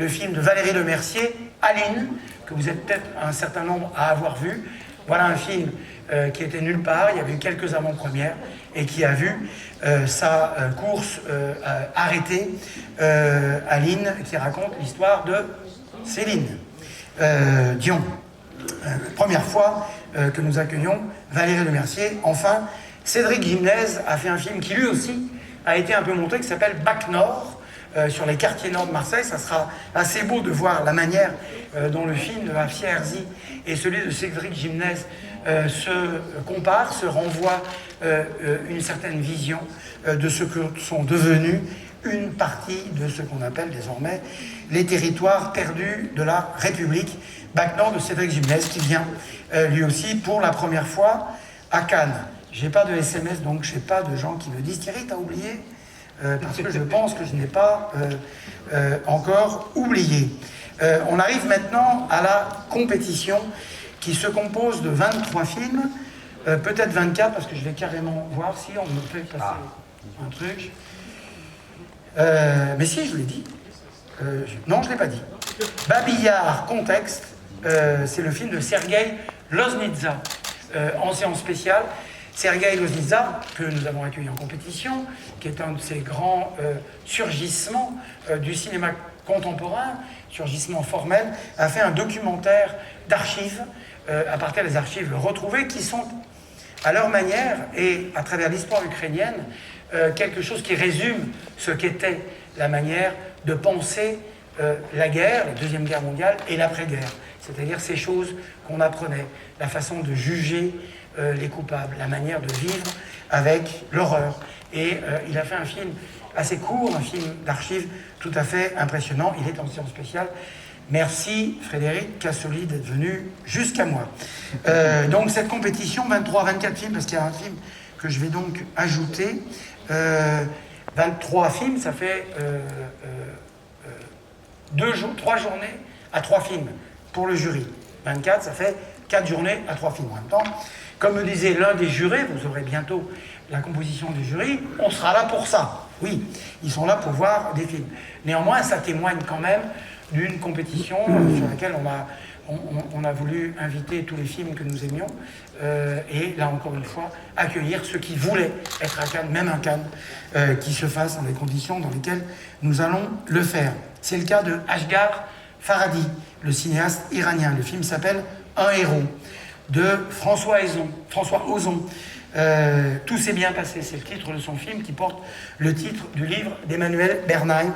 le film de Valérie Lemercier, Aline, que vous êtes peut-être un certain nombre à avoir vu. Voilà un film qui était nulle part, il y avait eu quelques avant-premières, et qui a vu sa course arrêtée, Aline, qui raconte l'histoire de Céline Dion. Première fois que nous accueillons Valérie Lemercier. Enfin, Cédric Gimnez a fait un film qui lui aussi a été un peu montré, qui s'appelle Bac Nord, sur les quartiers nord de Marseille. Ça sera assez beau de voir la manière dont le film de Afia Herzi et celui de Cédric Gimnez se comparent, se renvoient une certaine vision de ce que sont devenus une partie de ce qu'on appelle désormais les territoires perdus de la République. Bac Nord de Cédric Gimnez qui vient lui aussi pour la première fois à Cannes. J'ai pas de SMS, donc j'ai pas de gens qui me disent « Thierry, t'as oublié ?» parce que je pense que je n'ai pas encore oublié. On arrive maintenant à la compétition qui se compose de 23 films, peut-être 24 parce que je vais carrément voir si on me fait passer un truc. Mais si, je l'ai dit. Non, je ne l'ai pas dit. Babillard, contexte, c'est le film de Sergueï Loznitsa, en séance spéciale. Sergueï Loznitsa, que nous avons accueilli en compétition, qui est un de ces grands surgissements du cinéma contemporain, surgissement formel, a fait un documentaire d'archives, à partir des archives retrouvées, qui sont, à leur manière, et à travers l'histoire ukrainienne, quelque chose qui résume ce qu'était la manière de penser la guerre, la Deuxième Guerre mondiale et l'après-guerre. C'est-à-dire ces choses qu'on apprenait, la façon de juger les coupables, la manière de vivre avec l'horreur. Et il a fait un film assez court, un film d'archives tout à fait impressionnant. Il est en séance spéciale. Merci Frédéric Cassoli d'être venu jusqu'à moi. Donc cette compétition, 23-24 films, parce qu'il y a un film que je vais donc ajouter. 23 films, ça fait 3 journées à 3 films pour le jury. 24, ça fait 4 journées à 3 films en même temps. Comme me disait l'un des jurés, vous aurez bientôt la composition du jury, on sera là pour ça. Oui, ils sont là pour voir des films. Néanmoins, ça témoigne quand même d'une compétition sur laquelle on a voulu inviter tous les films que nous aimions et là encore une fois accueillir ceux qui voulaient être à Cannes, même à Cannes, qui se fassent dans les conditions dans lesquelles nous allons le faire. C'est le cas de Asghar Farhadi, le cinéaste iranien. Le film s'appelle Un héros, de François Ozon. Tout s'est bien passé, c'est le titre de son film qui porte le titre du livre d'Emmanuel Bernheim,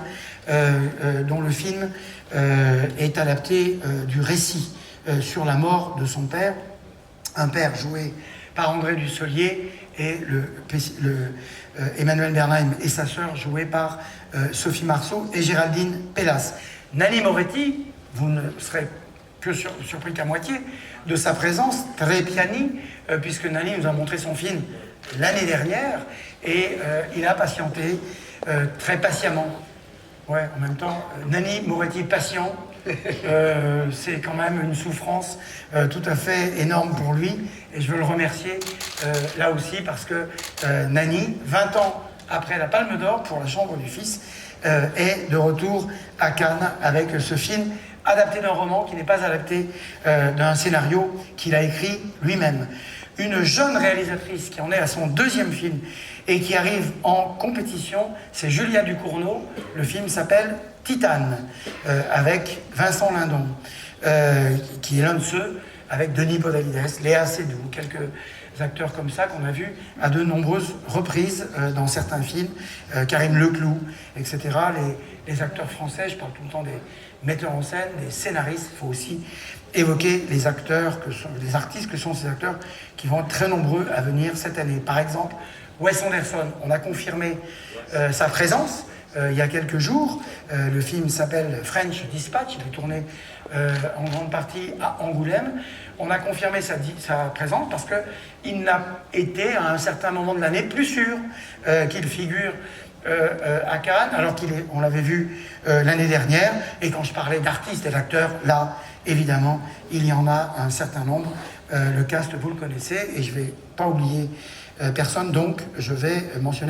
dont le film est adapté du récit sur la mort de son père, un père joué par André Dussolier et Emmanuel Bernheim et sa sœur jouée par Sophie Marceau et Géraldine Pellas. Nanni Moretti, vous ne serez que surpris qu'à moitié de sa présence, très piani, puisque Nanni nous a montré son film l'année dernière et il a patienté très patiemment. Ouais, en même temps, Nanni Moretti patient, c'est quand même une souffrance tout à fait énorme pour lui. Et je veux le remercier là aussi parce que Nanni, 20 ans après la Palme d'Or pour La Chambre du Fils, est de retour à Cannes avec ce film adapté d'un roman qui n'est pas adapté d'un scénario qu'il a écrit lui-même. Une jeune réalisatrice qui en est à son 2e film et qui arrive en compétition, c'est Julia Ducournau. Le film s'appelle Titane, avec Vincent Lindon, qui est l'un de ceux, avec Denis Podalides, Léa Seydoux, quelques acteurs comme ça qu'on a vus à de nombreuses reprises dans certains films, Karim Leclou, etc. Les acteurs français, je parle tout le temps des metteurs en scène, des scénaristes, il faut aussi évoquer les acteurs, les artistes que sont ces acteurs qui vont être très nombreux à venir cette année. Par exemple, Wes Anderson, on a confirmé sa présence il y a quelques jours. Le film s'appelle French Dispatch, il est tourné en grande partie à Angoulême. On a confirmé sa présence parce qu'il n'a été à un certain moment de l'année plus sûr qu'il figure à Cannes, alors on l'avait vu l'année dernière. Et quand je parlais d'artistes et d'acteurs, là, évidemment, il y en a un certain nombre. Le cast, vous le connaissez, et je ne vais pas oublier personne, donc je vais mentionner